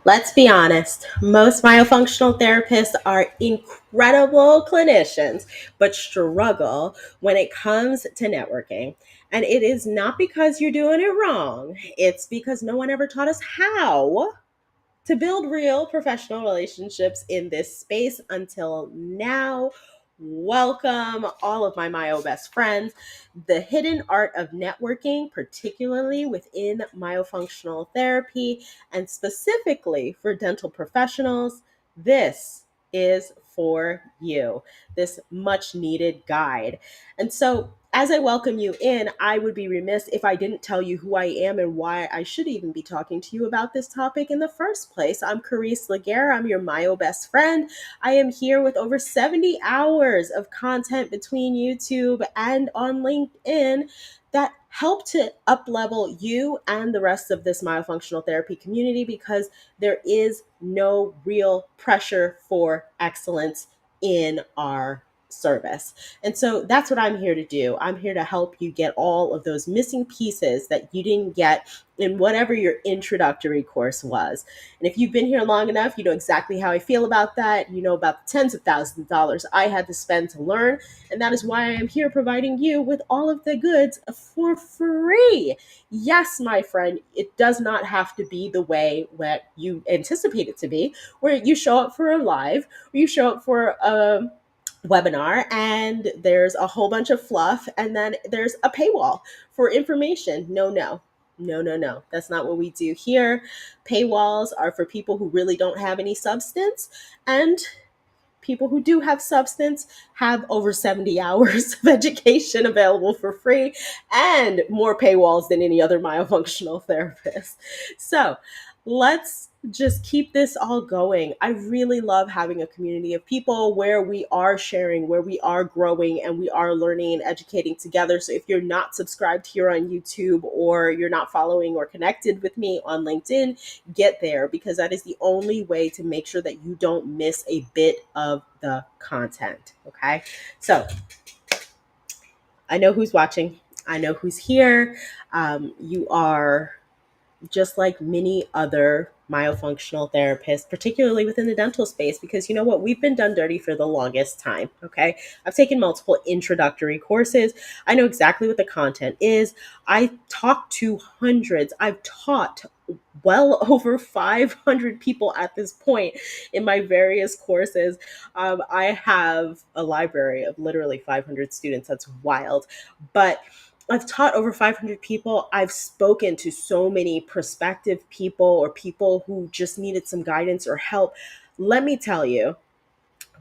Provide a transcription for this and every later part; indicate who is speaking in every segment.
Speaker 1: Let's be honest, most myofunctional therapists are incredible clinicians, but struggle when it comes to networking. And it is not because you're doing it wrong, it's because no one ever taught us how to build real professional relationships in this space until now. Welcome, all of my Myo best friends. The hidden art of networking, particularly within myofunctional therapy and specifically for dental professionals, this is for you. This much needed guide. And so, as I welcome you in, I would be remiss if I didn't tell you who I am and why I should even be talking to you about this topic in the first place. I'm Carice Laguerre. I'm your Myo best friend. I am here with over 70 hours of content between YouTube and on LinkedIn that help to up-level you and the rest of this myofunctional therapy community because there is no real pressure for excellence in our service. And so that's what I'm here to do. I'm here to help you get all of those missing pieces that you didn't get in whatever your introductory course was. And if you've been here long enough, you know exactly how I feel about that. You know about the tens of thousands of dollars I had to spend to learn. And that is why I am here providing you with all of the goods for free. Yes, my friend, it does not have to be the way that you anticipate it to be, where you show up for a live, or you show up for a webinar and there's a whole bunch of fluff and then there's a paywall for information. No. That's not what we do here. Paywalls are for people who really don't have any substance, and people who do have substance have over 70 hours of education available for free and more paywalls than any other myofunctional therapist. So let's just keep this all going. I really love having a community of people where we are sharing, where we are growing, and we are learning and educating together. So if you're not subscribed here on YouTube, or you're not following or connected with me on LinkedIn, get there, because that is the only way to make sure that you don't miss a bit of the content. Okay. So I know who's watching. I know who's here. You are just like many other myofunctional therapists, particularly within the dental space, because you know what? We've been done dirty for the longest time. Okay. I've taken multiple introductory courses. I know exactly what the content is. I talk to hundreds. I've taught well over 500 people at this point in my various courses. I have a library of literally 500 students. That's wild. But I've taught over 500 people. I've spoken to so many prospective people or people who just needed some guidance or help. Let me tell you,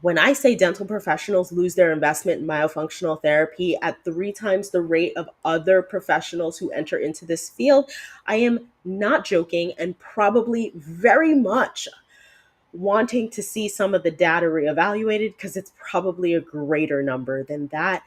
Speaker 1: when I say dental professionals lose their investment in myofunctional therapy at 3 times the rate of other professionals who enter into this field, I am not joking, and probably very much wanting to see some of the data reevaluated, because it's probably a greater number than that.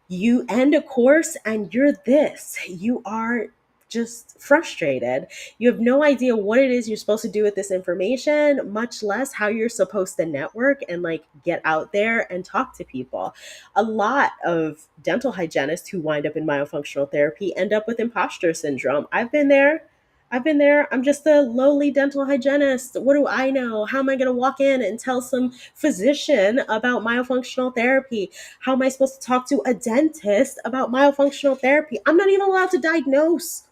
Speaker 1: You end a course and you're this. You are just frustrated. You have no idea what it is you're supposed to do with this information, much less how you're supposed to network and like get out there and talk to people. A lot of dental hygienists who wind up in myofunctional therapy end up with imposter syndrome. I've been there. I'm just a lowly dental hygienist. What do I know? How am I going to walk in and tell some physician about myofunctional therapy? How am I supposed to talk to a dentist about myofunctional therapy? I'm not even allowed to diagnose.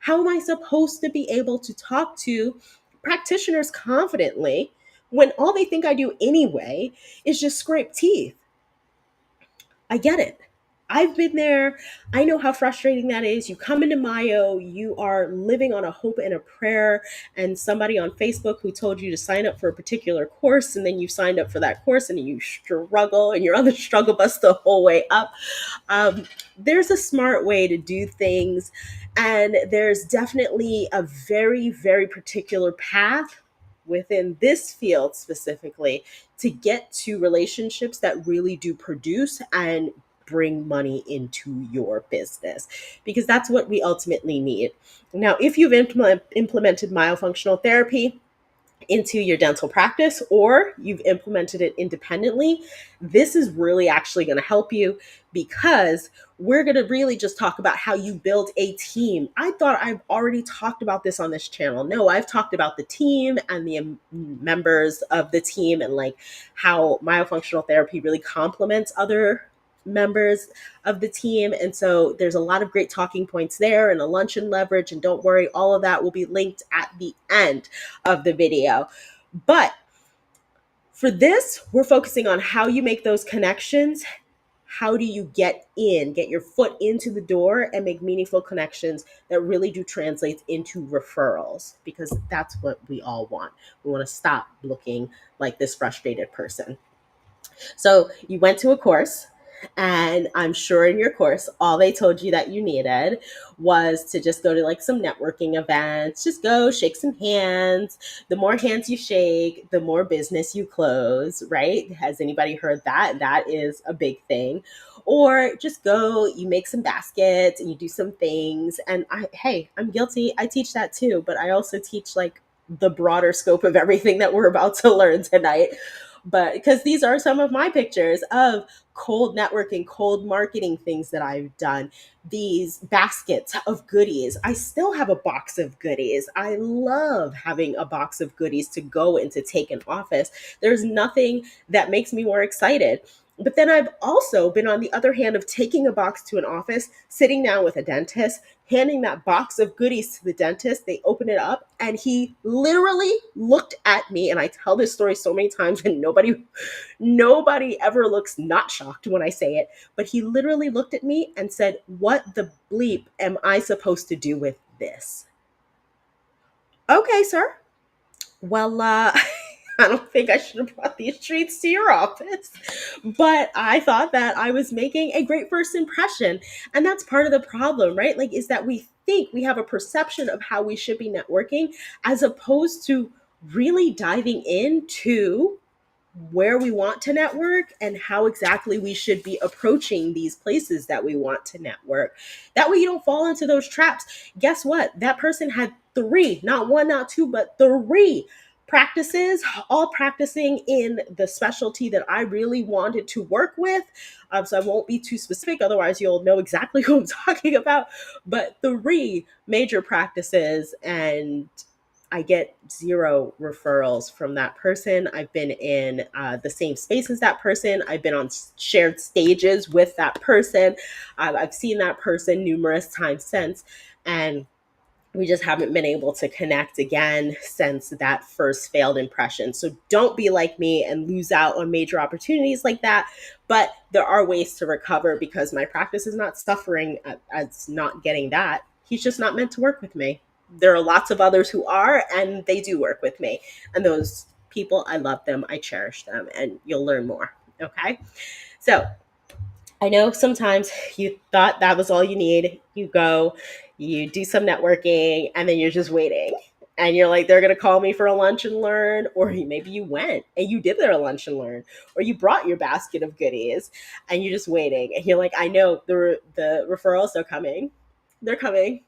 Speaker 1: How am I supposed to be able to talk to practitioners confidently when all they think I do anyway is just scrape teeth? I get it. I've been there. I know how frustrating that is. You come into Mayo, you are living on a hope and a prayer, and somebody on Facebook who told you to sign up for a particular course, and then you signed up for that course and you struggle and you're on the struggle bus the whole way up. There's a smart way to do things, and there's definitely a very, very particular path within this field specifically to get to relationships that really do produce and bring money into your business, because that's what we ultimately need. Now, if you've implemented myofunctional therapy, into your dental practice or you've implemented it independently, this is really actually going to help you, because we're going to really just talk about how you build a team. I thought I've already talked about this on this channel. No, I've talked about the team and the members of the team, and like how myofunctional therapy really complements other members of the team. And so there's a lot of great talking points there, and a lunch and leverage. And don't worry, all of that will be linked at the end of the video. But for this, we're focusing on how you make those connections. How do you get your foot into the door and make meaningful connections that really do translate into referrals? Because that's what we all want. We want to stop looking like this frustrated person. So you went to a course, and I'm sure in your course, all they told you that you needed was to just go to like some networking events, just go shake some hands. The more hands you shake, the more business you close, right? Has anybody heard that? That is a big thing. Or just go, you make some baskets and you do some things. And hey, I'm guilty. I teach that too, but I also teach like the broader scope of everything that we're about to learn tonight. But because these are some of my pictures of cold networking, cold marketing things that I've done, these baskets of goodies. I still have a box of goodies. I love having a box of goodies to go and to take in office. There's nothing that makes me more excited. But then I've also been on the other hand of taking a box to an office, sitting down with a dentist, handing that box of goodies to the dentist. They open it up, and he literally looked at me. And I tell this story so many times, and nobody ever looks not shocked when I say it. But he literally looked at me and said, "What the bleep am I supposed to do with this?" Okay, sir. Well, I don't think I should have brought these treats to your office, but I thought that I was making a great first impression. And that's part of the problem, right? Like, is that we think we have a perception of how we should be networking, as opposed to really diving into where we want to network and how exactly we should be approaching these places that we want to network. That way you don't fall into those traps. Guess what? That person had three, not one, not two, but three practices, all practicing in the specialty that I really wanted to work with. So I won't be too specific, otherwise you'll know exactly who I'm talking about. But three major practices, and I get zero referrals from that person. I've been in the same space as that person. I've been on shared stages with that person. I've seen that person numerous times since. And we just haven't been able to connect again since that first failed impression. So don't be like me and lose out on major opportunities like that. But there are ways to recover, because my practice is not suffering as not getting that. He's just not meant to work with me. There are lots of others who are, and they do work with me. And those people, I love them, I cherish them, and you'll learn more. Okay. So I know sometimes you thought that was all you need. You go, you do some networking, and then you're just waiting. And you're like, they're going to call me for a lunch and learn. Or maybe you went and you did their lunch and learn. Or you brought your basket of goodies and you're just waiting. And you're like, I know the referrals are coming. They're coming.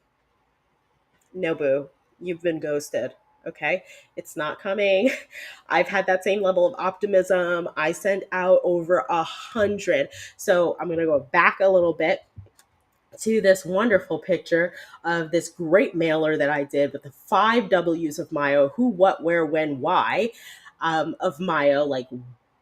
Speaker 1: No, boo. You've been ghosted. Okay. It's not coming. I've had that same level of optimism. I sent out over 100. So I'm going to go back a little bit to this wonderful picture of this great mailer that I did with the 5 W's of Myo: who, what, where, when, why, of Myo, like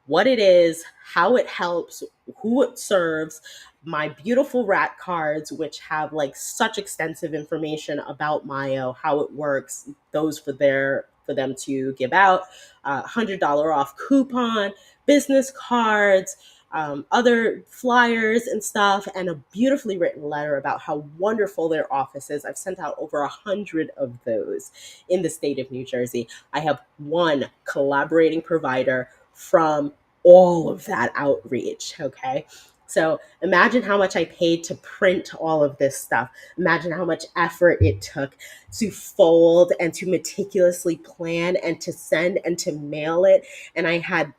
Speaker 1: what it is, how it helps, who it serves. My beautiful rat cards, which have like such extensive information about Myo, how it works, those for them to give out, $100 off coupon, business cards, other flyers and stuff, and a beautifully written letter about how wonderful their office is. I've sent out over 100 of those in the state of New Jersey. I have one collaborating provider from all of that outreach. Okay. So imagine how much I paid to print all of this stuff. Imagine how much effort it took to fold and to meticulously plan and to send and to mail it. And I had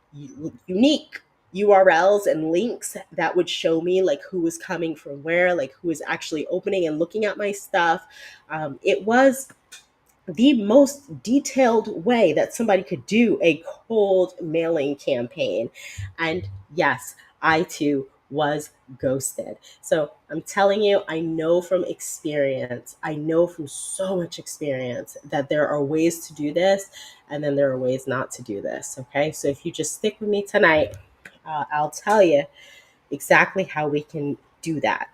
Speaker 1: unique URLs and links that would show me like who was coming from where, like who was actually opening and looking at my stuff. It was the most detailed way that somebody could do a cold mailing campaign. And yes, I too was ghosted. So I'm telling you, I know from experience, I know from so much experience that there are ways to do this, and then there are ways not to do this. Okay. So if you just stick with me tonight, I'll tell you exactly how we can do that.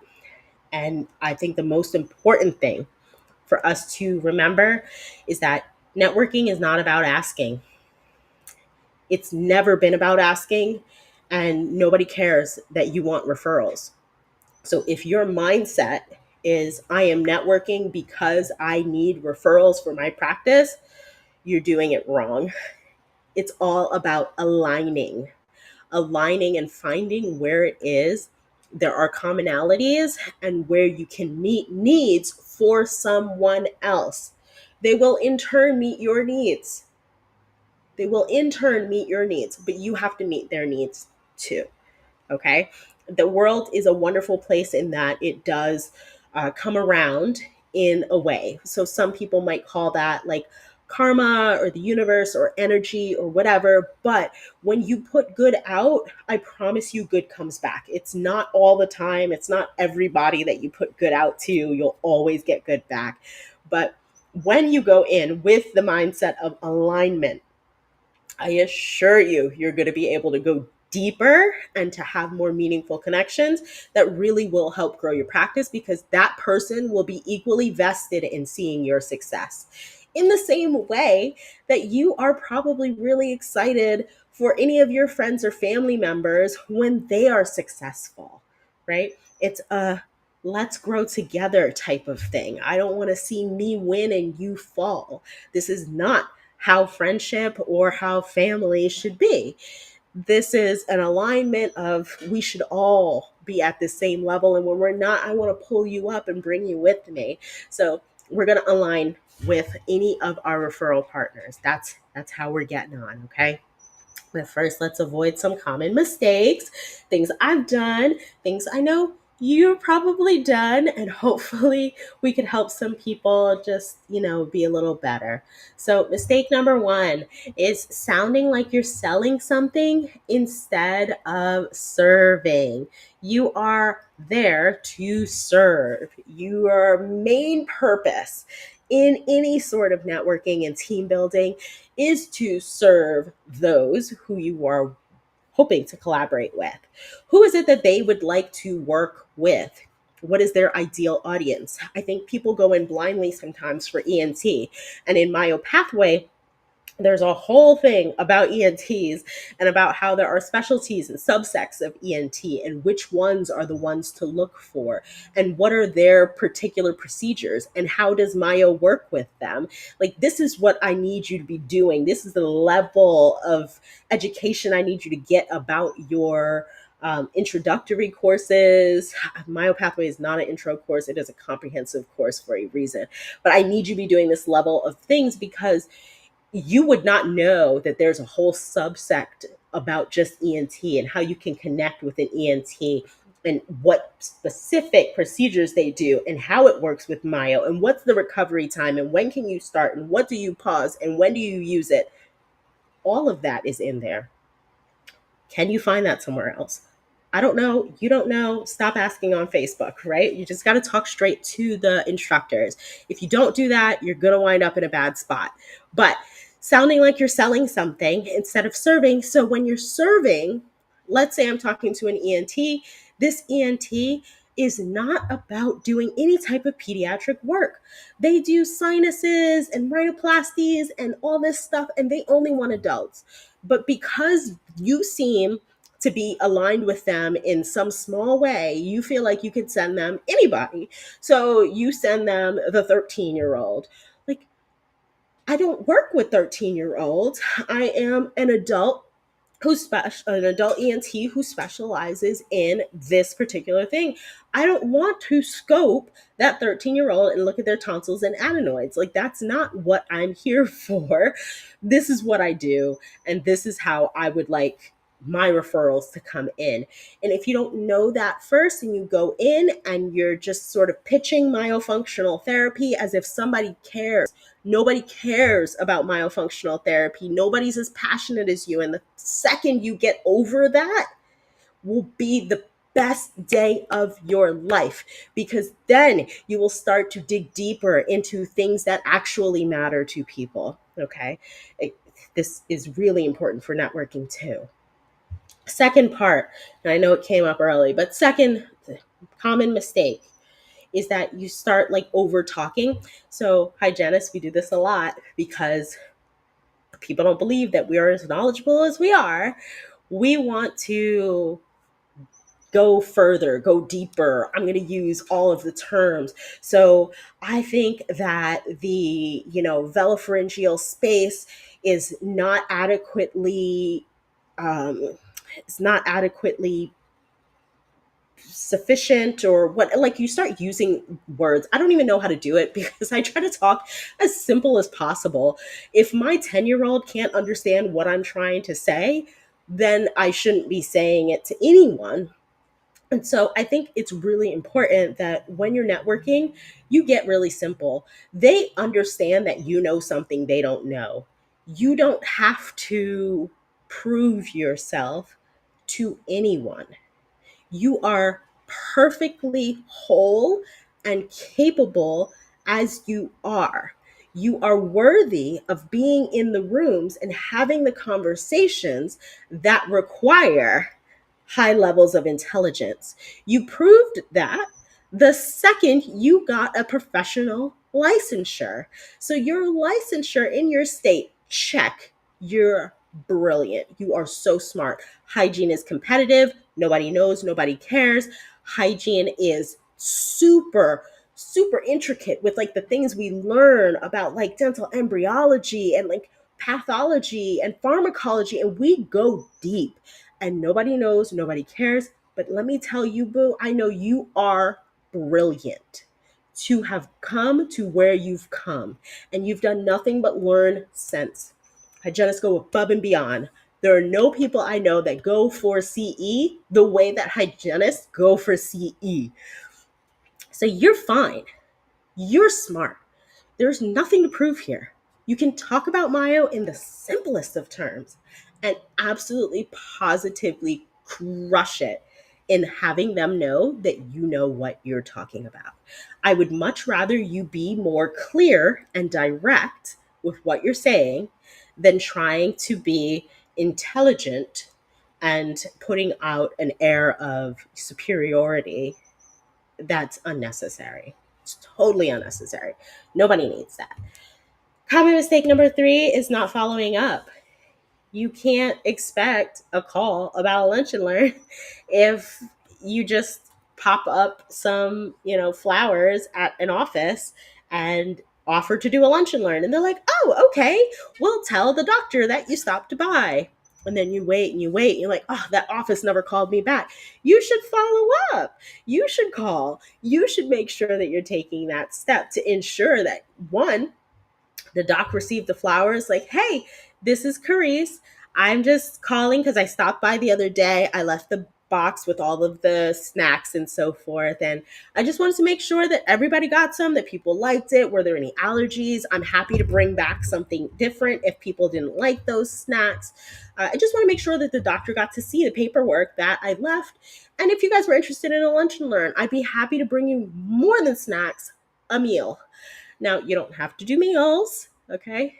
Speaker 1: And I think the most important thing for us to remember is that networking is not about asking. It's never been about asking, and nobody cares that you want referrals. So if your mindset is, I am networking because I need referrals for my practice, you're doing it wrong. It's all about aligning and finding where it is there are commonalities and where you can meet needs for someone else. They will in turn meet your needs. They will in turn meet your needs, but you have to meet their needs too. Okay. The world is a wonderful place in that it does come around in a way. So some people might call that like karma or the universe or energy or whatever. But when you put good out, I promise you good comes back. It's not all the time. It's not everybody that you put good out to. You'll always get good back. But when you go in with the mindset of alignment, I assure you, you're going to be able to go deeper and to have more meaningful connections that really will help grow your practice, because that person will be equally vested in seeing your success. In the same way that you are probably really excited for any of your friends or family members when they are successful, right? It's a let's grow together type of thing. I don't want to see me win and you fall. This is not how friendship or how family should be. This is an alignment of we should all be at the same level. And when we're not, I want to pull you up and bring you with me. So we're going to align with any of our referral partners. That's how we're getting on. Okay. But first, let's avoid some common mistakes, things I've done, things I know you've probably done, and hopefully we can help some people just, be a little better. So, mistake number one is sounding like you're selling something instead of serving. You are there to serve. Your main purpose in any sort of networking and team building is to serve those who you are hoping to collaborate with. Who is it that they would like to work with? What is their ideal audience? I think people go in blindly sometimes for ENT. And in Myopathway, there's a whole thing about ENTs and about how there are specialties and subsects of ENT and which ones are the ones to look for and what are their particular procedures and how does Myo work with them. Like, this is what I need you to be doing. This is the level of education I need you to get about your introductory courses. Myopathway is not an intro course. It is a comprehensive course for a reason. But I need you to be doing this level of things because you would not know that there's a whole subsect about just ENT and how you can connect with an ENT and what specific procedures they do and how it works with Myo and what's the recovery time and when can you start and what do you pause and when do you use it. All of that is in there. Can you find that somewhere else? I don't know. You don't know. Stop asking on Facebook, right? You just got to talk straight to the instructors. If you don't do that, you're going to wind up in a bad spot. But sounding like you're selling something instead of serving. So when you're serving, let's say I'm talking to an ENT, this ENT is not about doing any type of pediatric work. They do sinuses and rhinoplasties and all this stuff, and they only want adults. But because you seem to be aligned with them in some small way, you feel like you could send them anybody. So you send them the 13-year-old. Like, I don't work with 13-year-olds. I am an adult an adult ENT who specializes in this particular thing. I don't want to scope that 13-year-old and look at their tonsils and adenoids. Like, that's not what I'm here for. This is what I do, and this is how I would like my referrals to come in. And if you don't know that first and you go in and you're just sort of pitching myofunctional therapy as if somebody cares, nobody cares about myofunctional therapy. Nobody's as passionate as you. And the second you get over that, will be the best day of your life, because then you will start to dig deeper into things that actually matter to people. Okay. This is really important for networking too. Second part, and I know it came up early, but second common mistake is that you start like over talking. So, hygienists, we do this a lot because people don't believe that we are as knowledgeable as we are. We want to go further, go deeper. I'm going to use all of the terms. So I think that the, velopharyngeal space is not adequately, it's not adequately sufficient, or what, like you start using words. I don't even know how to do it because I try to talk as simple as possible. If my 10-year-old can't understand what I'm trying to say, then I shouldn't be saying it to anyone. And so I think it's really important that when you're networking, you get really simple. They understand that you know something they don't know. You don't have to prove yourself to anyone. You are perfectly whole and capable as you are. You are worthy of being in the rooms and having the conversations that require high levels of intelligence. You proved that the second you got a professional licensure. So, your licensure in your state, check. You're brilliant. You are so smart. Hygiene is competitive. Nobody knows, nobody cares. Hygiene is super intricate with like the things we learn about like dental embryology and like pathology and pharmacology, and we go deep. And nobody knows, nobody cares. But let me tell you, boo, I know you are brilliant to have come to where you've come. And you've done nothing but learn since. Hygienists go above and beyond. There are no people I know that go for CE the way that hygienists go for CE. So you're fine. You're smart. There's nothing to prove here. You can talk about Mayo in the simplest of terms and absolutely positively crush it in having them know that you know what you're talking about. I would much rather you be more clear and direct with what you're saying than trying to be intelligent and putting out an air of superiority that's unnecessary. It's totally unnecessary. Nobody needs that. Common mistake number 3 is not following up. You can't expect a call about a lunch and learn if you just pop up some, flowers at an office and offer to do a lunch and learn. And they're like, oh, okay, we'll tell the doctor that you stopped by. And then you wait and you wait. And you're like, oh, that office never called me back. You should follow up. You should call. You should make sure that you're taking that step to ensure that, one, the doc received the flowers, like, hey, this is Carice. I'm just calling because I stopped by the other day. I left the box with all of the snacks and so forth. And I just wanted to make sure that everybody got some, that people liked it. Were there any allergies? I'm happy to bring back something different if people didn't like those snacks. I just want to make sure that the doctor got to see the paperwork that I left. And if you guys were interested in a lunch and learn, I'd be happy to bring you more than snacks, a meal. Now, you don't have to do meals, okay?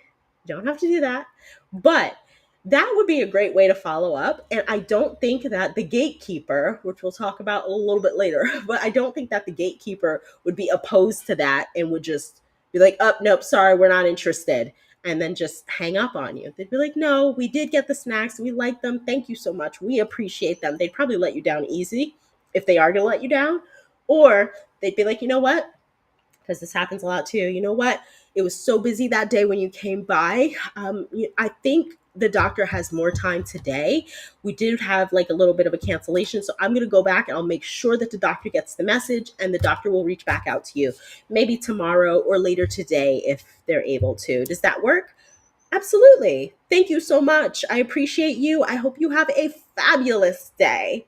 Speaker 1: You don't have to do that. But that would be a great way to follow up. And I don't think that the gatekeeper, which we'll talk about a little bit later, but I don't think that the gatekeeper would be opposed to that and would just be like, oh, nope, sorry, we're not interested. And then just hang up on you. They'd be like, no, we did get the snacks. We like them. Thank you so much. We appreciate them. They'd probably let you down easy if they are going to let you down. Or they'd be like, you know what? Because this happens a lot too. You know what? It was so busy that day when you came by. I think the doctor has more time today. We did have like a little bit of a cancellation. So I'm going to go back and I'll make sure that the doctor gets the message and the doctor will reach back out to you maybe tomorrow or later today if they're able to. Does that work? Absolutely. Thank you so much. I appreciate you. I hope you have a fabulous day.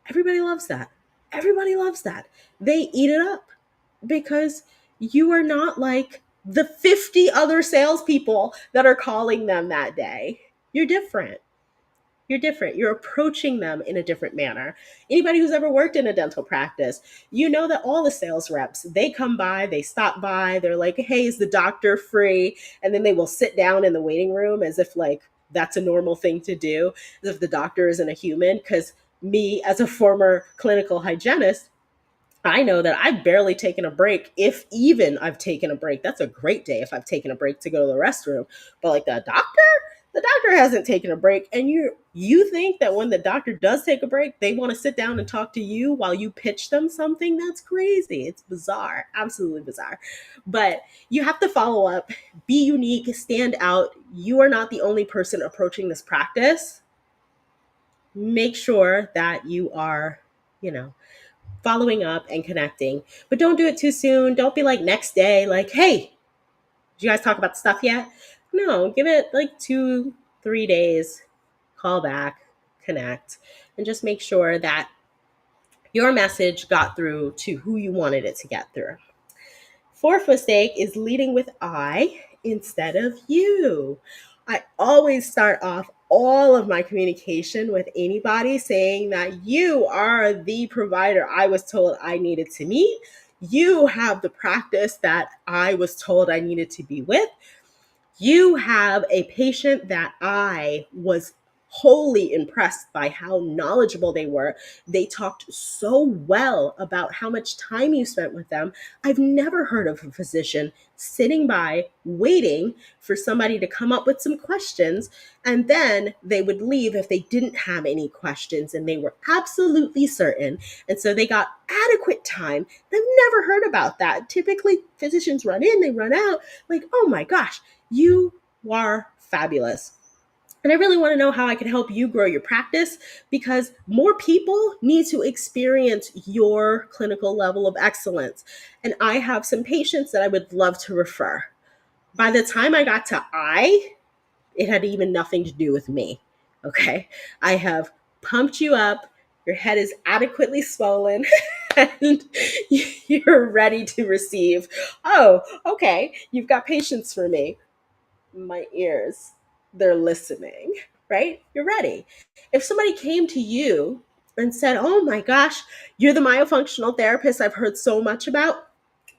Speaker 1: Everybody loves that. Everybody loves that. They eat it up because you are not like the 50 other salespeople that are calling them that day. You're different. You're different. You're approaching them in a different manner. Anybody who's ever worked in a dental practice, you know that all the sales reps, they come by, they stop by, they're like, hey, is the doctor free? And then they will sit down in the waiting room as if like that's a normal thing to do, as if the doctor isn't a human. Because me, as a former clinical hygienist, I know that I've barely taken a break, if even I've taken a break. That's a great day if I've taken a break to go to the restroom. But like the doctor hasn't taken a break. And you think that when the doctor does take a break, they want to sit down and talk to you while you pitch them something? That's crazy. It's bizarre, absolutely bizarre. But you have to follow up, be unique, stand out. You are not the only person approaching this practice. Make sure that you are, you know, following up and connecting. But don't do it too soon. Don't be like next day, like, hey, did you guys talk about the stuff yet? No, give it like 2, 3 days, call back, connect, and just make sure that your message got through to who you wanted it to get through. Fourth mistake is leading with I instead of you. I always start off all of my communication with anybody saying that you are the provider I was told I needed to meet. You have the practice that I was told I needed to be with. You have a patient that I was wholly impressed by how knowledgeable they were. They talked so well about how much time you spent with them. I've never heard of a physician sitting by waiting for somebody to come up with some questions, and then they would leave if they didn't have any questions and they were absolutely certain. And so they got adequate time. I've never heard about that. Typically, physicians run in, they run out. Like, oh my gosh, you are fabulous. And I really want to know how I can help you grow your practice, because more people need to experience your clinical level of excellence. And I have some patients that I would love to refer. By the time I got to it had even nothing to do with me. Okay. I have pumped you up. Your head is adequately swollen and you're ready to receive. Oh, okay. You've got patience for me. My ears, they're listening, right? You're ready. If somebody came to you and said, oh my gosh, you're the myofunctional therapist I've heard so much about.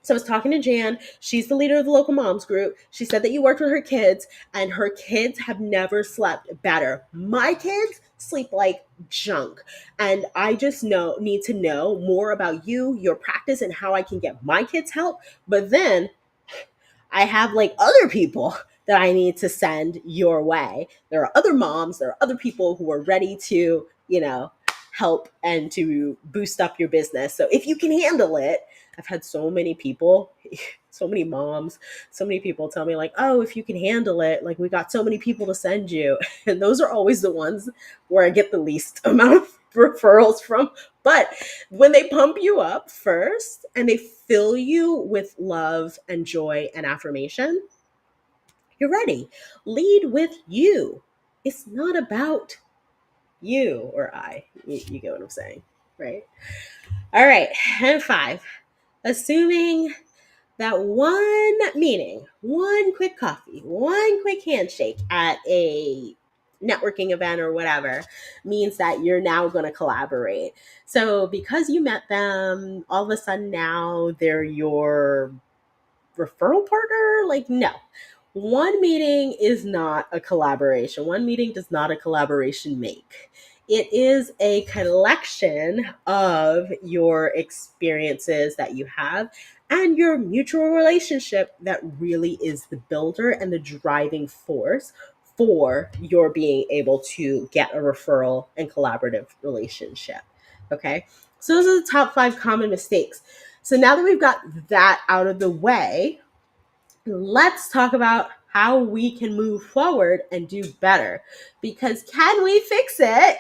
Speaker 1: So I was talking to Jan. She's the leader of the local moms group. She said that you worked with her kids and her kids have never slept better. My kids sleep like junk. And I just need to know more about you, your practice, and how I can get my kids help. But then I have like other people that I need to send your way. There are other moms, there are other people who are ready to, help and to boost up your business. So if you can handle it, I've had so many people, so many moms, so many people tell me like, oh, if you can handle it, like we got so many people to send you. And those are always the ones where I get the least amount of referrals from. But when they pump you up first and they fill you with love and joy and affirmation, you're ready. Lead with you. It's not about you or I. You get what I'm saying, right? All right. And 5, assuming that one meeting, one quick coffee, one quick handshake at a networking event or whatever means that you're now going to collaborate. So because you met them, all of a sudden now they're your referral partner? Like, no. One meeting is not a collaboration. One meeting does not a collaboration make. It is a collection of your experiences that you have and your mutual relationship that really is the builder and the driving force for your being able to get a referral and collaborative relationship. Okay. So those are the top 5 common mistakes. So now that we've got that out of the way, let's talk about how we can move forward and do better. Because can we fix it?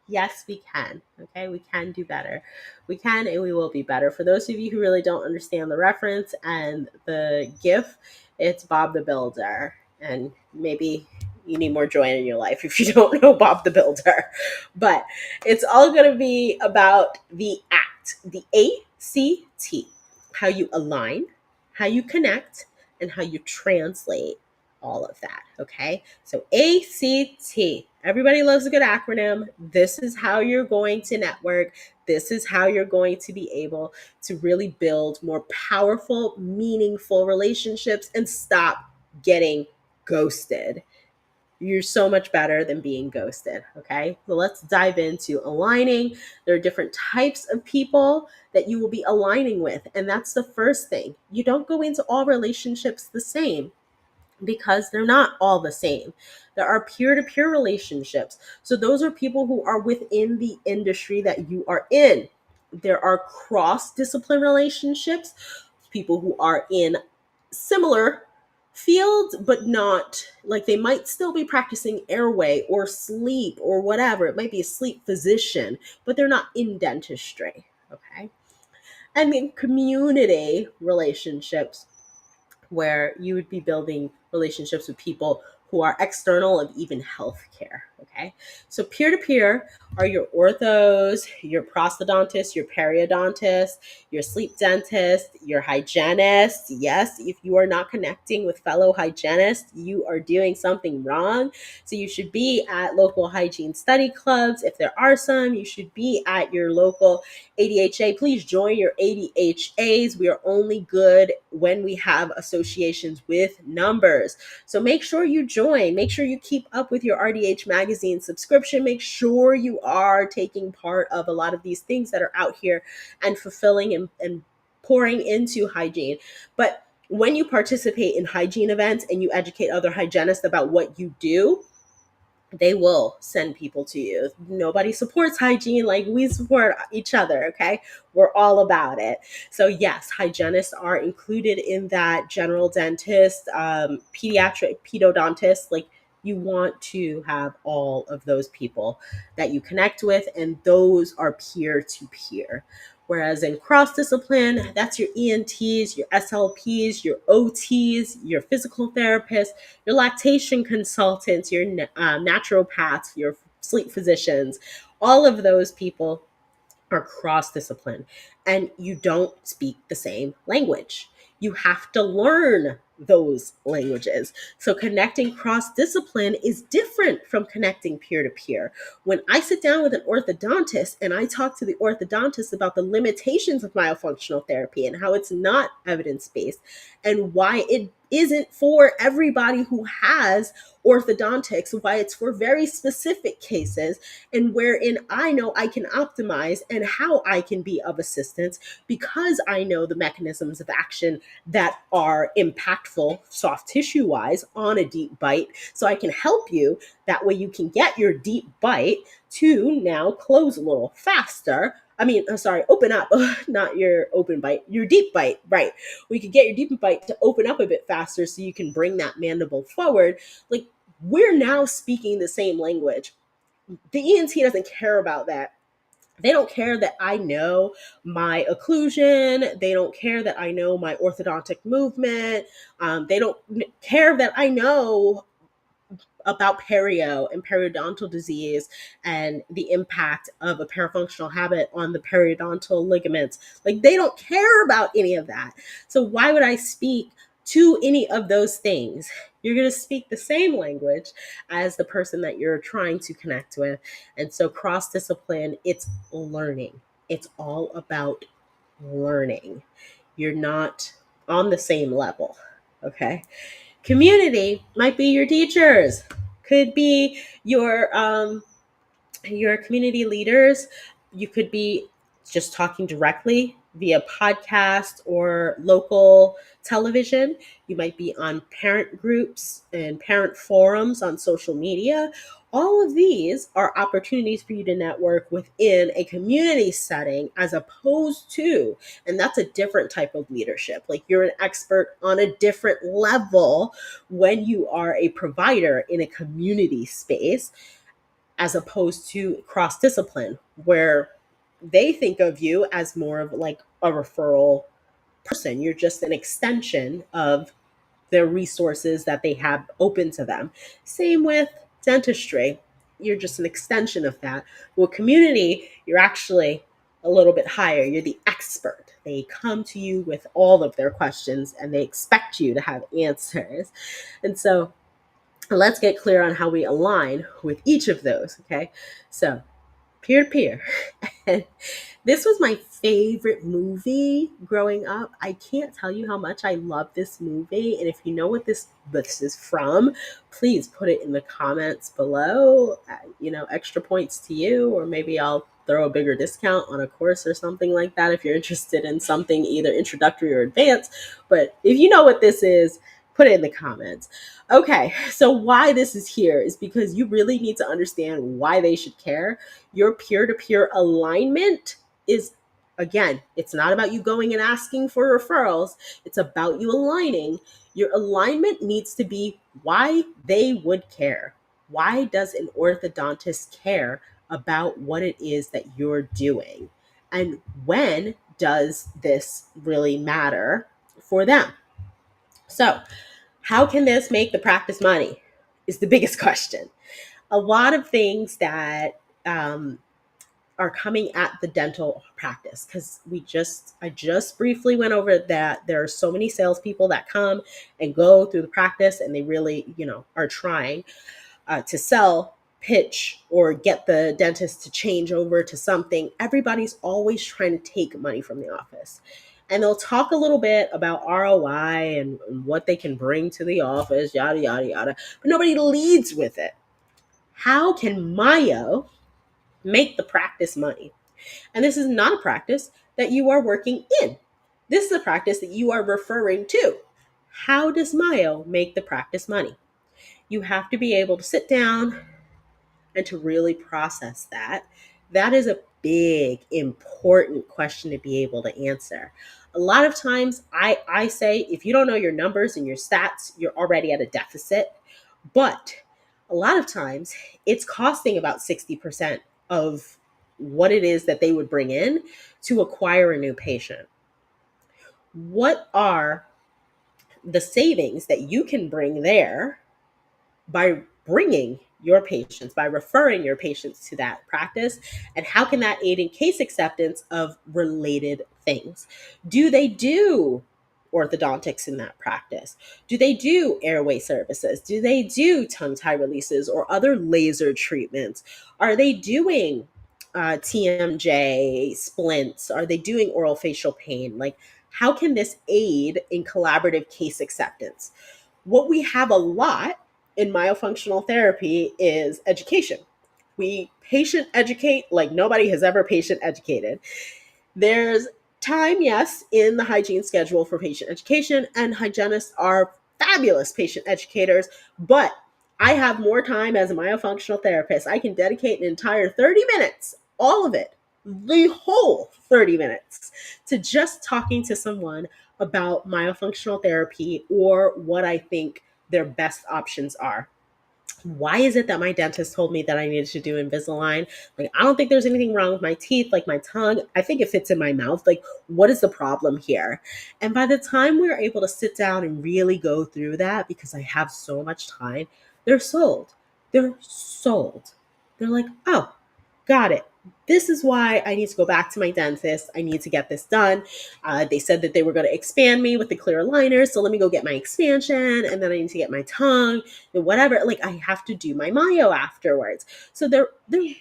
Speaker 1: Yes, we can. Okay, we can do better. We can and we will be better. For those of you who really don't understand the reference and the GIF, it's Bob the Builder. And maybe you need more joy in your life if you don't know Bob the Builder. But it's all going to be about the ACT, the ACT, how you align, how you connect, and how you translate all of that. Okay. So ACT. Everybody loves a good acronym. This is how you're going to network. This is how you're going to be able to really build more powerful, meaningful relationships and stop getting ghosted. You're so much better than being ghosted. Okay. So let's dive into aligning. There are different types of people that you will be aligning with. And that's the first thing. You don't go into all relationships the same, because they're not all the same. There are peer to peer relationships. So those are people who are within the industry that you are in. There are cross discipline relationships, people who are in similar fields, but not like they might still be practicing airway or sleep or whatever. It might be a sleep physician, but they're not in dentistry. Okay. And then community relationships, where you would be building relationships with people who are external of even healthcare. Okay. So peer to peer are your orthos, your prosthodontists, your periodontists, your sleep dentist, your hygienist. Yes, if you are not connecting with fellow hygienists, you are doing something wrong. So you should be at local hygiene study clubs. If there are some, you should be at your local ADHA. Please join your ADHAs. We are only good when we have associations with numbers. So make sure you join. Make sure you keep up with your RDH magazine subscription. Make sure you are taking part of a lot of these things that are out here and fulfilling and pouring into hygiene. But when you participate in hygiene events and you educate other hygienists about what you do, they will send people to you. Nobody supports hygiene like we support each other, okay? We're all about it. So yes, hygienists are included in that, general dentist, pediatric pedodontist. Like, you want to have all of those people that you connect with, and those are peer to peer. Whereas in cross discipline, that's your ENTs, your SLPs, your OTs, your physical therapists, your lactation consultants, your naturopaths, your sleep physicians. All of those people are cross discipline, and you don't speak the same language. You have to learn those languages. So connecting cross discipline is different from connecting peer to peer. When I sit down with an orthodontist and I talk to the orthodontist about the limitations of myofunctional therapy and how it's not evidence based and why it isn't for everybody who has orthodontics, why it's for very specific cases, and wherein I know I can optimize and how I can be of assistance because I know the mechanisms of action that are impactful soft tissue wise on a deep bite. So I can help you. That way you can get your deep bite to now close a little faster. Open up, not your open bite, your deep bite, right? We could get your deep bite to open up a bit faster so you can bring that mandible forward. Like, we're now speaking the same language. The ENT doesn't care about that. They don't care that I know my occlusion. They don't care that I know my orthodontic movement. They don't care that I know about perio and periodontal disease and the impact of a parafunctional habit on the periodontal ligaments. Like, they don't care about any of that. So why would I speak to any of those things? You're going to speak the same language as the person that you're trying to connect with. And so cross discipline, it's learning. It's all about learning. You're not on the same level. Okay. Community might be your teachers, could be your community leaders. You could be just talking directly via podcast or local television. You might be on parent groups and parent forums on social media. All of these are opportunities for you to network within a community setting, as opposed to, and that's a different type of leadership. Like, you're an expert on a different level when you are a provider in a community space, as opposed to cross discipline, where they think of you as more of like a referral person. You're just an extension of their resources that they have open to them. Same with dentistry. You're just an extension of that. With community, you're actually a little bit higher. You're the expert. They come to you with all of their questions and they expect you to have answers. And so let's get clear on how we align with each of those. Okay. So peer to peer. And this was my favorite movie growing up. I can't tell you how much I love this movie. And if you know what this is from, please put it in the comments below. Extra points to you, or maybe I'll throw a bigger discount on a course or something like that if you're interested in something either introductory or advanced. But if you know what this is, put it in the comments. Okay, so why this is here is because you really need to understand why they should care. Your peer-to-peer alignment is, again, it's not about you going and asking for referrals. It's about you aligning. Your alignment needs to be why they would care. Why does an orthodontist care about what it is that you're doing? And when does this really matter for them? So, how can this make the practice money? Is the biggest question. A lot of things that are coming at the dental practice, because I just briefly went over that there are so many salespeople that come and go through the practice, and they really are trying to sell, pitch, or get the dentist to change over to something. Everybody's always trying to take money from the office, and they'll talk a little bit about ROI and what they can bring to the office, yada yada yada, but nobody leads with it. How can Mayo make the practice money? And this is not a practice that you are working in. This is a practice that you are referring to. How does Mayo make the practice money? You have to be able to sit down and to really process that. That is a big, important question to be able to answer. A lot of times I say, if you don't know your numbers and your stats, you're already at a deficit. But a lot of times it's costing about 60% of what it is that they would bring in to acquire a new patient. What are the savings that you can bring there by bringing your patients, by referring your patients to that practice? And how can that aid in case acceptance of related things? Do they do orthodontics in that practice? Do they do airway services? Do they do tongue tie releases or other laser treatments? Are they doing TMJ splints? Are they doing oral facial pain? Like, how can this aid in collaborative case acceptance? What we have a lot in myofunctional therapy is education. We patient educate like nobody has ever patient educated. There's time, yes, in the hygiene schedule for patient education, and hygienists are fabulous patient educators, but I have more time as a myofunctional therapist. I can dedicate an entire 30 minutes, all of it, the whole 30 minutes, to just talking to someone about myofunctional therapy or what I think their best options are. Why is it that my dentist told me that I needed to do Invisalign? Like, I don't think there's anything wrong with my teeth, like my tongue. I think it fits in my mouth. Like, what is the problem here? And by the time we're able to sit down and really go through that, because I have so much time, they're sold. They're sold. They're like, oh, got it. This is why I need to go back to my dentist. I need to get this done. They said that they were going to expand me with the clear aligners. So let me go get my expansion. And then I need to get my tongue and whatever. Like, I have to do my myo afterwards. So they're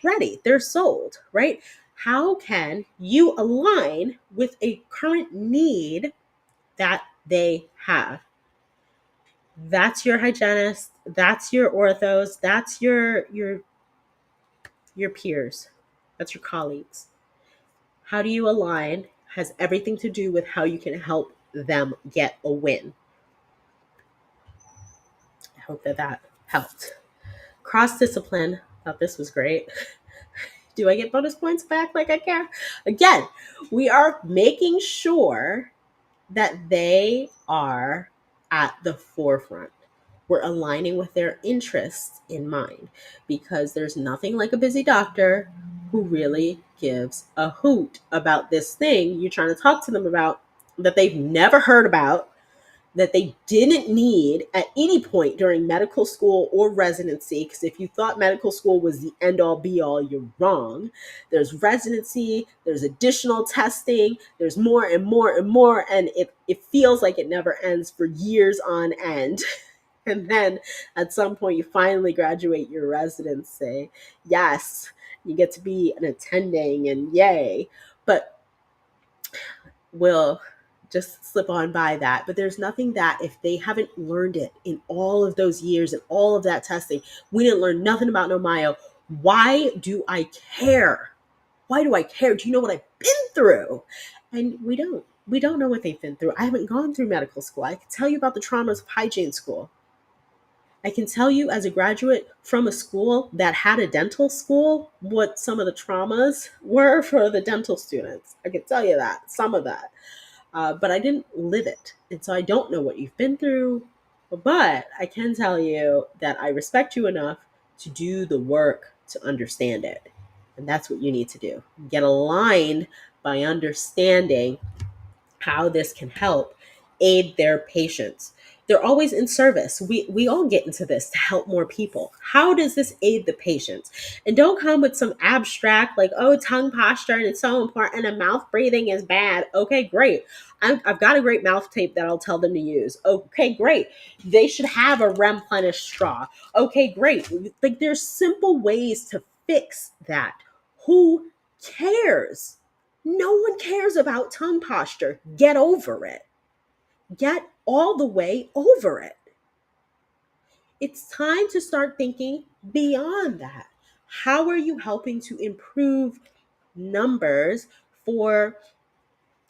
Speaker 1: ready. They're sold, right? How can you align with a current need that they have? That's your hygienist. That's your orthos. That's your peers. That's your colleagues. How do you align has everything to do with how you can help them get a win. I hope that helped. Cross discipline. Thought this was great. Do I get bonus points back like I care? Again, we are making sure that they are at the forefront. We're aligning with their interests in mind, because there's nothing like a busy doctor who really gives a hoot about this thing you're trying to talk to them about that they've never heard about, that they didn't need at any point during medical school or residency. Because if you thought medical school was the end all be all, you're wrong. There's residency, there's additional testing, there's more and more and more, and it feels like it never ends for years on end. And then at some point, you finally graduate your residency. Yes, you get to be an attending, and yay. But we'll just slip on by that. But there's nothing that if they haven't learned it in all of those years and all of that testing, we didn't learn nothing about no myo. Why do I care? Why do I care? Do you know what I've been through? And we don't. We don't know what they've been through. I haven't gone through medical school. I can tell you about the traumas of hygiene school. I can tell you as a graduate from a school that had a dental school what some of the traumas were for the dental students. I can tell you that, some of that. But I didn't live it. And so I don't know what you've been through. But I can tell you that I respect you enough to do the work to understand it. And that's what you need to do. Get aligned by understanding how this can help aid their patients. They're always in service. We all get into this to help more people. How does this aid the patients? And don't come with some abstract like, oh, tongue posture and it's so important and mouth breathing is bad. Okay, great. I've got a great mouth tape that I'll tell them to use. Okay, great. They should have a replenish straw. Okay, great. Like there's simple ways to fix that. Who cares? No one cares about tongue posture. Get over it. Get all the way over it. It's time to start thinking beyond that. How are you helping to improve numbers for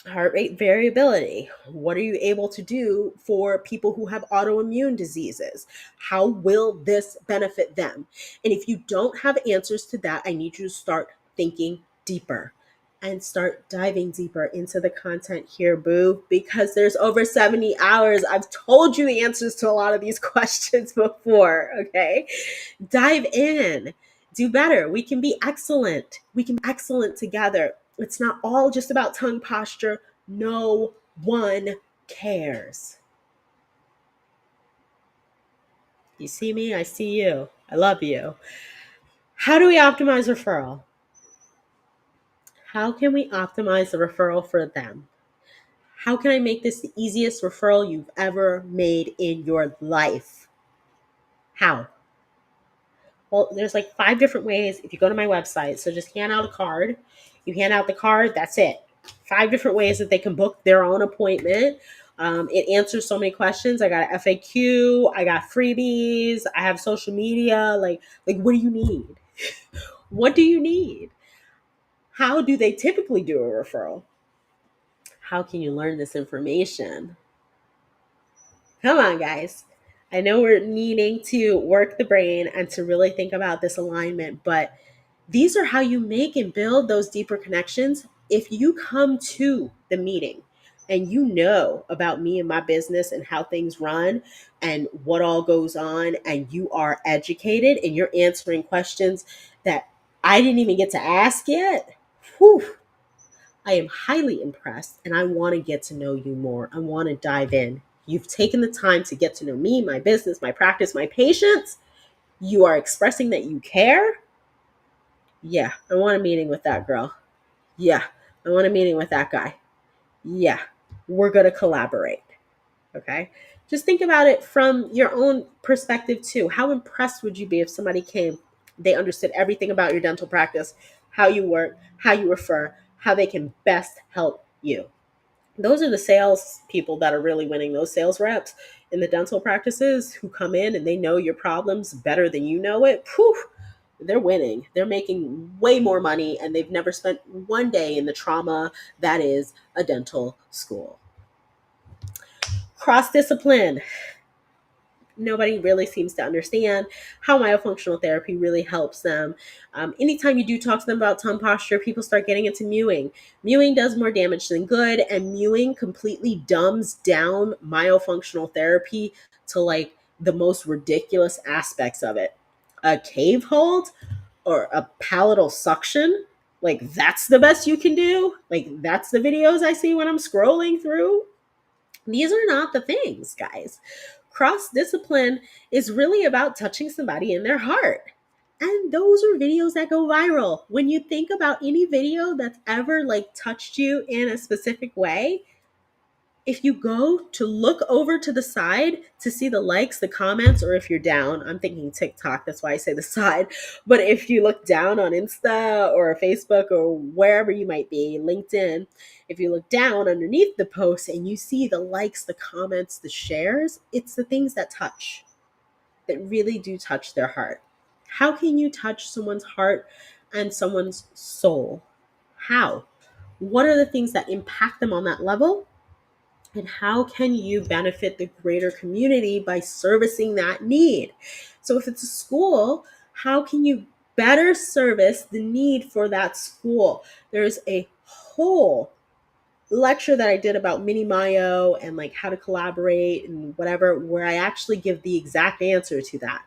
Speaker 1: heart rate variability? What are you able to do for people who have autoimmune diseases? How will this benefit them? And if you don't have answers to that, I need you to start thinking deeper and start diving deeper into the content here, boo, because there's over 70 hours. I've told you the answers to a lot of these questions before, okay? Dive in. Do better. We can be excellent. We can be excellent together. It's not all just about tongue posture. No one cares. You see me? I see you. I love you. How do we optimize referral? How can we optimize the referral for them? How can I make this the easiest referral you've ever made in your life? How? Well, there's like 5 different ways if you go to my website. So just hand out a card. You hand out the card, that's it. 5 different ways that they can book their own appointment. It answers so many questions. I got an FAQ. I got freebies. I have social media. Like what do you need? What do you need? How do they typically do a referral? How can you learn this information? Come on, guys. I know we're needing to work the brain and to really think about this alignment, but these are how you make and build those deeper connections. If you come to the meeting and you know about me and my business and how things run and what all goes on, and you are educated and you're answering questions that I didn't even get to ask yet, whew, I am highly impressed and I want to get to know you more. I want to dive in. You've taken the time to get to know me, my business, my practice, my patients. You are expressing that you care. Yeah, I want a meeting with that girl. Yeah, I want a meeting with that guy. Yeah, we're going to collaborate. Okay. Just think about it from your own perspective, too. How impressed would you be if somebody came, they understood everything about your dental practice, how you work, how you refer, how they can best help you? Those are the sales people that are really winning, those sales reps in the dental practices who come in and they know your problems better than you know it. Whew, they're winning. They're making way more money and they've never spent one day in the trauma that is a dental school. Cross discipline. Nobody really seems to understand how myofunctional therapy really helps them. Anytime you do talk to them about tongue posture, people start getting into mewing. Mewing does more damage than good, and mewing completely dumbs down myofunctional therapy to like the most ridiculous aspects of it. A cave hold or a palatal suction, like that's the best you can do? Like that's the videos I see when I'm scrolling through? These are not the things, guys. Cross discipline is really about touching somebody in their heart. And those are videos that go viral. When you think about any video that's ever like touched you in a specific way, if you go to look over to the side to see the likes, the comments, or if you're down, I'm thinking TikTok, that's why I say the side. But if you look down on Insta or Facebook or wherever you might be, LinkedIn, if you look down underneath the post and you see the likes, the comments, the shares, it's the things that touch, that really do touch their heart. How can you touch someone's heart and someone's soul? How? What are the things that impact them on that level? And how can you benefit the greater community by servicing that need? So, if it's a school, how can you better service the need for that school? There's a whole lecture that I did about mini Myo and like how to collaborate and whatever, where I actually give the exact answer to that.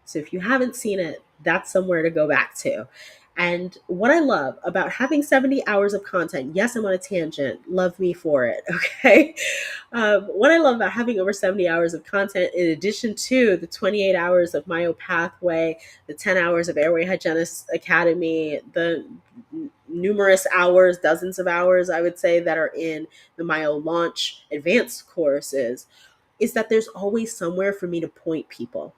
Speaker 1: So if you haven't seen it, that's somewhere to go back to. And what I love about having 70 hours of content, yes, I'm on a tangent, love me for it, okay? What I love about having over 70 hours of content, in addition to the 28 hours of Myo Pathway, the 10 hours of Airway Hygienist Academy, the numerous hours, dozens of hours, I would say, that are in the Myo Launch advanced courses, is that there's always somewhere for me to point people.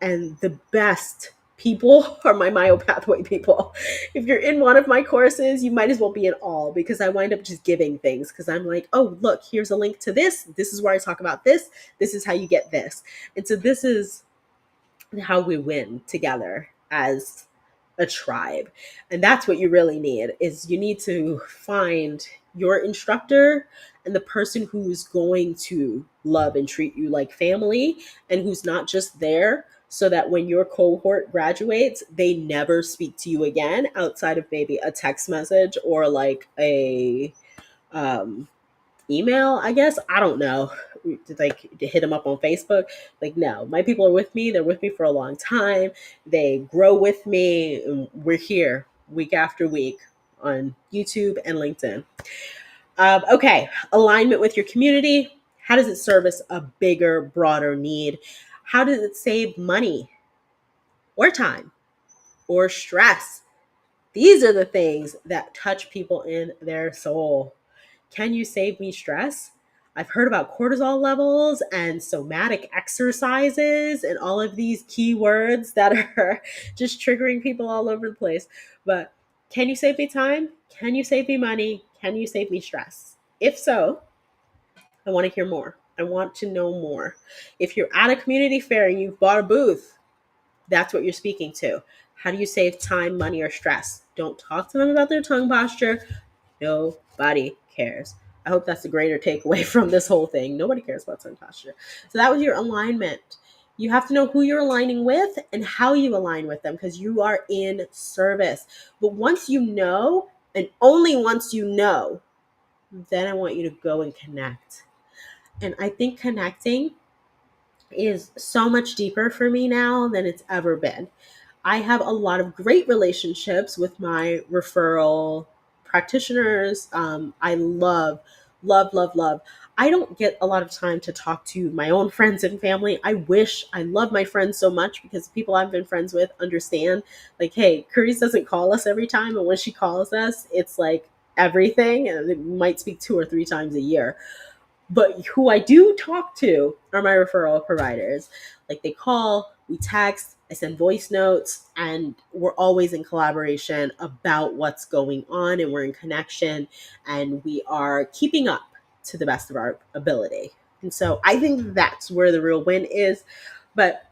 Speaker 1: And the best people are my myopathway people. If you're in one of my courses, you might as well be in all, because I wind up just giving things, because I'm like, oh, look, here's a link to this. This is where I talk about this. This is how you get this. And so this is how we win together as a tribe. And that's what you really need, is you need to find your instructor and the person who's going to love and treat you like family, and who's not just there so that when your cohort graduates, they never speak to you again outside of maybe a text message or like a um, email, I guess. I don't know. Like to hit them up on Facebook. Like, no, my people are with me. They're with me for a long time. They grow with me. And we're here week after week on YouTube and LinkedIn. Okay, alignment with your community. How does it service a bigger, broader need? How does it save money or time or stress? These are the things that touch people in their soul. Can you save me stress? I've heard about cortisol levels and somatic exercises and all of these keywords that are just triggering people all over the place. But can you save me time? Can you save me money? Can you save me stress? If so, I want to hear more. I want to know more. If you're at a community fair and you've bought a booth, that's what you're speaking to. How do you save time, money, or stress? Don't talk to them about their tongue posture. Nobody cares. I hope that's the greater takeaway from this whole thing. Nobody cares about tongue posture. So that was your alignment. You have to know who you're aligning with and how you align with them, because you are in service. But once you know, and only once you know, then I want you to go and connect. And I think connecting is so much deeper for me now than it's ever been. I have a lot of great relationships with my referral practitioners. I love, love, love, love. I don't get a lot of time to talk to my own friends and family. I wish. I love my friends so much, because people I've been friends with understand, like, hey, Carice doesn't call us every time. And when she calls us, it's like everything. And it might speak 2 or 3 times a year. But who I do talk to are my referral providers. Like, they call, we text, I send voice notes, and we're always in collaboration about what's going on, and we're in connection, and we are keeping up to the best of our ability. And so I think that's where the real win is. But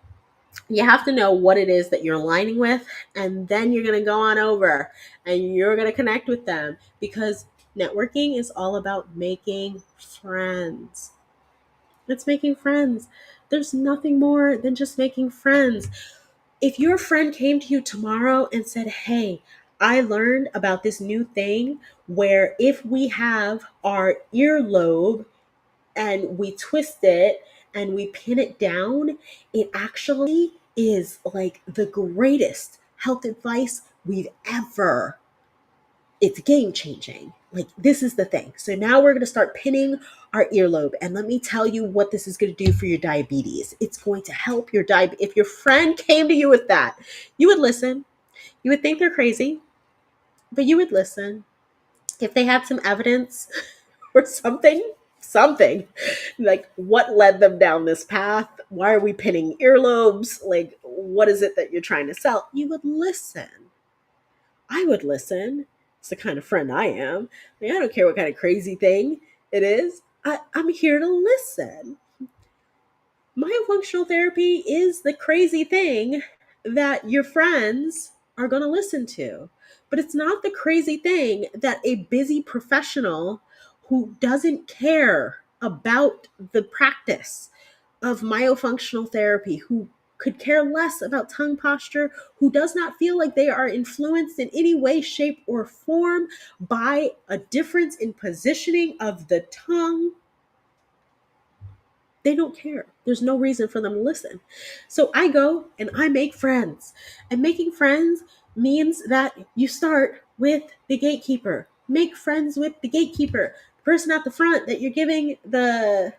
Speaker 1: you have to know what it is that you're aligning with, and then you're going to go on over and you're going to connect with them, because networking is all about making friends. It's making friends. There's nothing more than just making friends. If your friend came to you tomorrow and said, hey, I learned about this new thing where if we have our earlobe and we twist it and we pin it down, it actually is like the greatest health advice we've ever. It's game changing. Like, this is the thing. So now we're going to start pinning our earlobe. And let me tell you what this is going to do for your diabetes. It's going to help your diabetes. If your friend came to you with that, you would listen. You would think they're crazy, but you would listen. If they had some evidence or something like what led them down this path, why are we pinning earlobes, like what is it that you're trying to sell, you would listen. I would listen. It's the kind of friend I am. Like, I don't care what kind of crazy thing it is. I'm here to listen. Myofunctional therapy is the crazy thing that your friends are going to listen to. But it's not the crazy thing that a busy professional who doesn't care about the practice of myofunctional therapy, who could care less about tongue posture, who does not feel like they are influenced in any way, shape, or form by a difference in positioning of the tongue. They don't care. There's no reason for them to listen. So I go and I make friends. And making friends means that you start with the gatekeeper. Make friends with the gatekeeper, the person at the front that you're giving the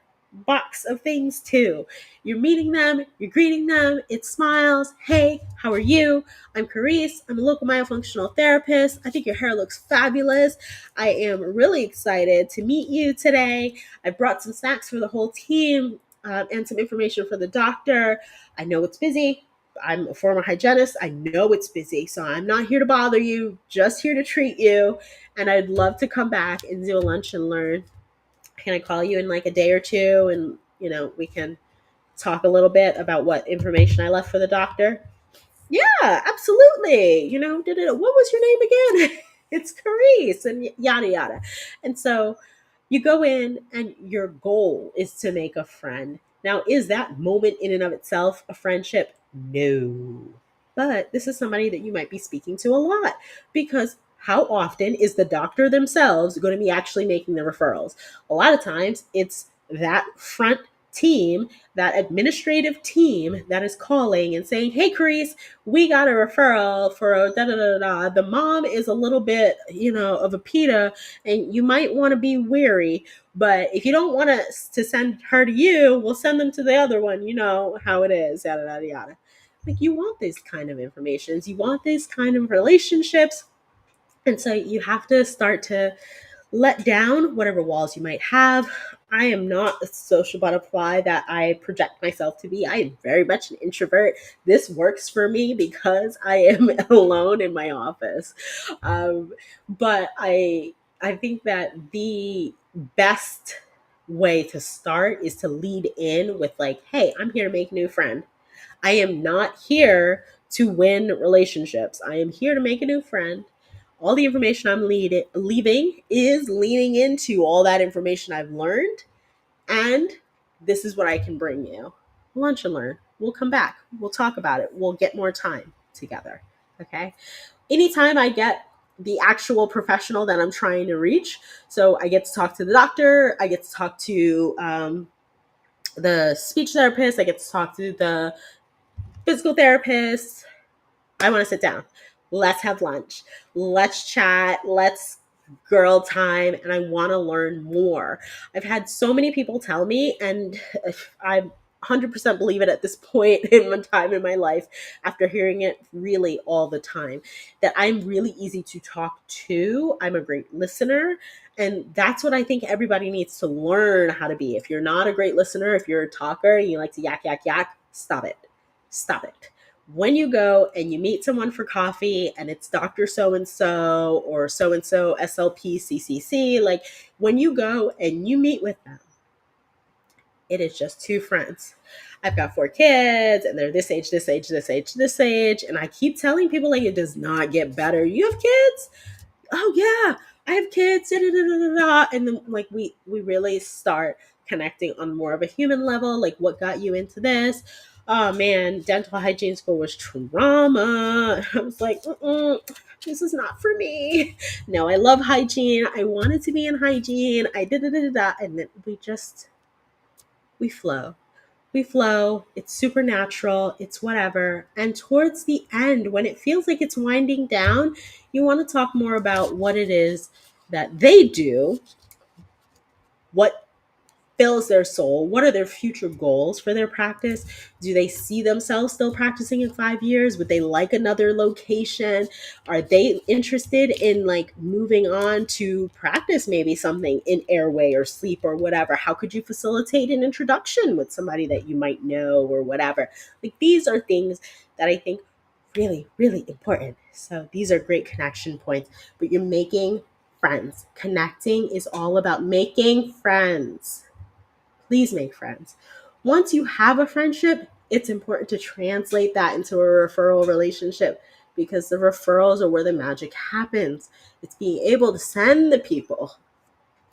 Speaker 1: box of things to. You're meeting them, you're greeting them, it smiles. Hey, how are you? I'm Carice. I'm a local myofunctional therapist. I think your hair looks fabulous. I am really excited to meet you today. I brought some snacks for the whole team, and some information for the doctor. I know it's busy. I'm a former hygienist. I know it's busy. So I'm not here to bother you, just here to treat you. And I'd love to come back and do a lunch and learn. Can I call you in like a day or two, and we can talk a little bit about what information I left for the doctor? Yeah, absolutely. What was your name again? It's Carice, and yada yada. And so you go in and your goal is to make a friend. Now, is that moment in and of itself a friendship? No. But this is somebody that you might be speaking to a lot, because how often is the doctor themselves going to be actually making the referrals? A lot of times it's that front team, that administrative team that is calling and saying, hey, Carice, we got a referral for a da da da da. The mom is a little bit, of a PETA, and you might want to be wary. But if you don't want us to send her to you, we'll send them to the other one. You know how it is, yada yada yada. Like, you want these kind of informations, you want these kind of relationships, and so you have to start to let down whatever walls you might have. I am not a social butterfly that I project myself to be. I am very much an introvert. This works for me because I am alone in my office. But I think that the best way to start is to lead in with, like, hey, I'm here to make a new friend. I am not here to win relationships. I am here to make a new friend. All the information I'm leaving is leaning into all that information I've learned. And this is what I can bring you. Lunch and learn. We'll come back. We'll talk about it. We'll get more time together. Okay. Anytime I get the actual professional that I'm trying to reach, so I get to talk to the doctor, I get to talk to the speech therapist, I get to talk to the physical therapist, I want to sit down. Let's have lunch. Let's chat. Let's girl time. And I want to learn more. I've had so many people tell me, and I 100% believe it at this point in my time in my life, after hearing it really all the time, that I'm really easy to talk to. I'm a great listener. And that's what I think everybody needs to learn how to be. If you're not a great listener, if you're a talker, you like to yak, yak, yak, stop it. Stop it. When you go and you meet someone for coffee and it's Dr. So and so or SLP CCC, like, when you go and you meet with them, it is just two friends. I've got 4 kids and they're this age, this age, this age, this age. And I keep telling people, like, it does not get better. You have kids? Oh yeah, I have kids. Da, da, da, da, da. And then, like, we really start connecting on more of a human level. Like, what got you into this? Oh man, dental hygiene school was trauma. I was like, this is not for me. No, I love hygiene. I wanted to be in hygiene. I did da. And then we flow. We flow. It's supernatural. It's whatever. And towards the end, when it feels like it's winding down, you want to talk more about what it is that they do, what fills their soul, what are their future goals for their practice? Do they see themselves still practicing in 5 years? Would they like another location? Are they interested in like moving on to practice maybe something in airway or sleep or whatever? How could you facilitate an introduction with somebody that you might know or whatever? Like these are things that I think really, really important. So these are great connection points, but you're making friends. Connecting is all about making friends. Please make friends. Once you have a friendship, it's important to translate that into a referral relationship, because the referrals are where the magic happens. It's being able to send the people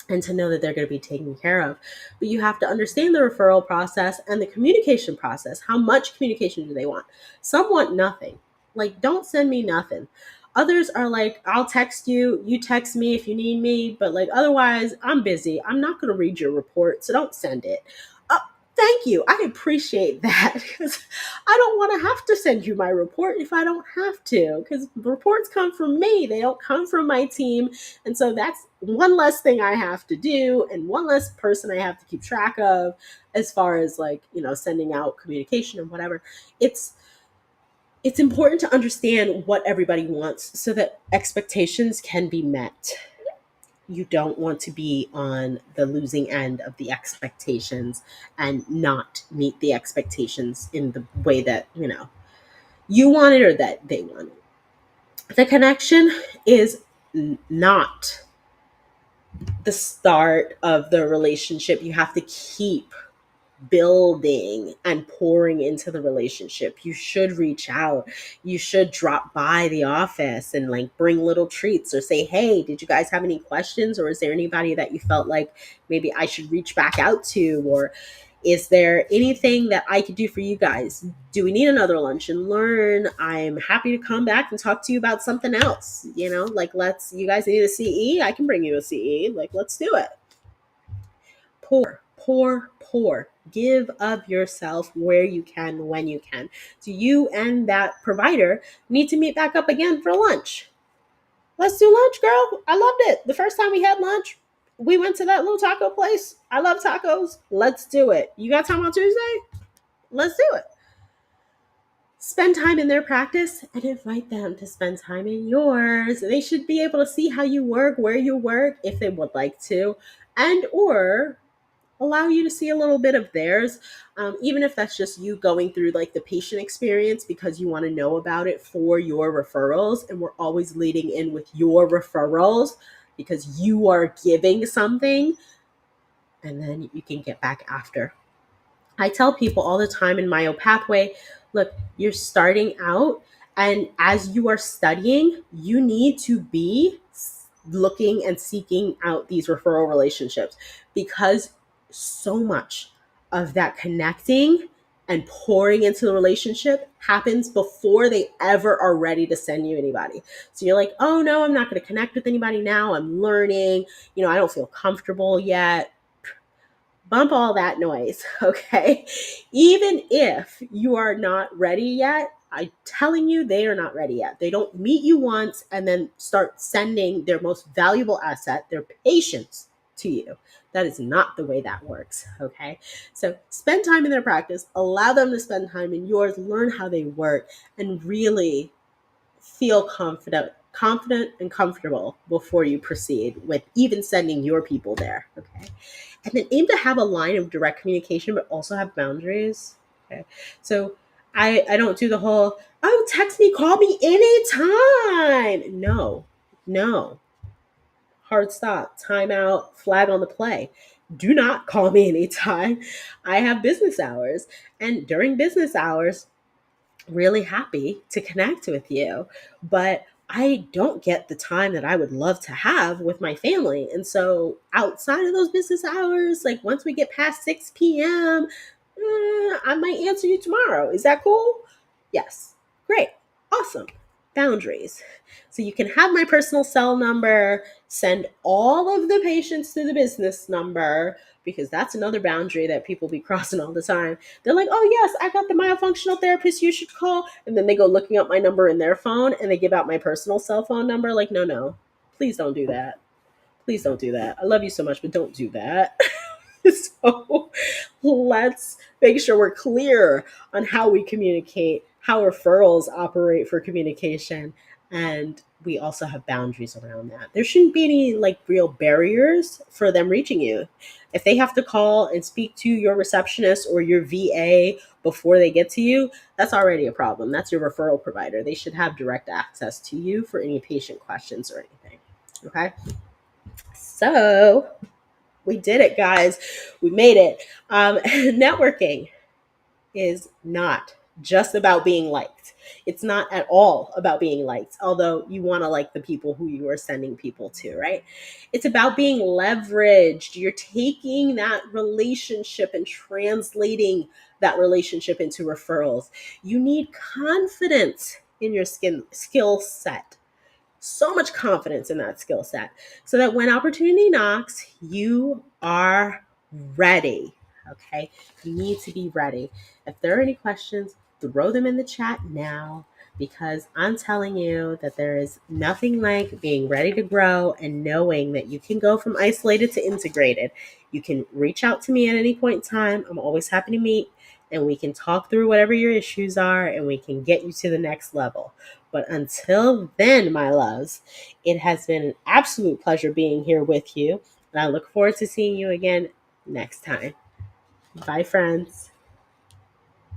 Speaker 1: and to know that they're going to be taken care of. But you have to understand the referral process and the communication process. How much communication do they want? Some want nothing. Like, don't send me nothing. Others are like, I'll text you, you text me if you need me, but like otherwise, I'm busy. I'm not going to read your report, so don't send it. Uh, Thank you. I appreciate that, because I don't want to have to send you my report if I don't have to, because reports come from me. They don't come from my team. And so that's one less thing I have to do and one less person I have to keep track of as far as like, sending out communication and whatever. It's important to understand what everybody wants so that expectations can be met. You don't want to be on the losing end of the expectations and not meet the expectations in the way that, you want it or that they want it. The connection is not the start of the relationship. You have to keep building and pouring into the relationship. You should reach out. You should drop by the office and like bring little treats or say, hey, did you guys have any questions? Or is there anybody that you felt like maybe I should reach back out to? Or is there anything that I could do for you guys? Do we need another lunch and learn? I'm happy to come back and talk to you about something else. Like you guys need a CE? I can bring you a CE. Like, let's do it. Pour, pour, pour. Give of yourself where you can, when you can. So you and that provider need to meet back up again for lunch. Let's do lunch, girl. I loved it. The first time we had lunch, we went to that little taco place. I love tacos. Let's do it. You got time on Tuesday? Let's do it. Spend time in their practice and invite them to spend time in yours. They should be able to see how you work, where you work, if they would like to, and or allow you to see a little bit of theirs, even if that's just you going through like the patient experience because you want to know about it for your referrals. And we're always leading in with your referrals because you are giving something, and then you can get back after. I tell people all the time in Myo Pathway, look, you're starting out, and as you are studying, you need to be looking and seeking out these referral relationships, because so much of that connecting and pouring into the relationship happens before they ever are ready to send you anybody. So you're like, oh no, I'm not going to connect with anybody now. I'm learning, I don't feel comfortable yet. Bump all that noise, okay? Even if you are not ready yet, I'm telling you, they are not ready yet. They don't meet you once and then start sending their most valuable asset, their patients, to you. That is not the way that works, okay? So spend time in their practice, allow them to spend time in yours, learn how they work, and really feel confident and comfortable before you proceed with even sending your people there, okay? And then aim to have a line of direct communication, but also have boundaries. Okay. So I don't do the whole, oh, text me, call me anytime. No, no. Hard stop, time out, flag on the play. Do not call me anytime. I have business hours. And during business hours, really happy to connect with you, but I don't get the time that I would love to have with my family. And so outside of those business hours, like once we get past 6 p.m., I might answer you tomorrow. Is that cool? Yes. Great. Awesome. Boundaries. So you can have my personal cell number, send all of the patients to the business number, because that's another boundary that people be crossing all the time. They're like, oh yes, I got the myofunctional therapist you should call. And then they go looking up my number in their phone and they give out my personal cell phone number. Like, no, please don't do that. Please don't do that. I love you so much, but don't do that. So let's make sure we're clear on how we communicate, how referrals operate for communication, and we also have boundaries around that. There shouldn't be any like real barriers for them reaching you. If they have to call and speak to your receptionist or your VA before they get to you, that's already a problem. That's your referral provider. They should have direct access to you for any patient questions or anything. Okay. So we did it, guys. We made it. Networking is not just about being liked. It's not at all about being liked, although you want to like the people who you are sending people to, right? It's about being leveraged. You're taking that relationship and translating that relationship into referrals. You need confidence in your skill set, so much confidence in that skill set so that when opportunity knocks, you are ready. Okay. You need to be ready. If there are any questions, throw them in the chat now because I'm telling you that there is nothing like being ready to grow and knowing that you can go from isolated to integrated. You can reach out to me at any point in time. I'm always happy to meet and we can talk through whatever your issues are and we can get you to the next level. But until then, my loves, it has been an absolute pleasure being here with you. And I look forward to seeing you again next time. Bye, friends.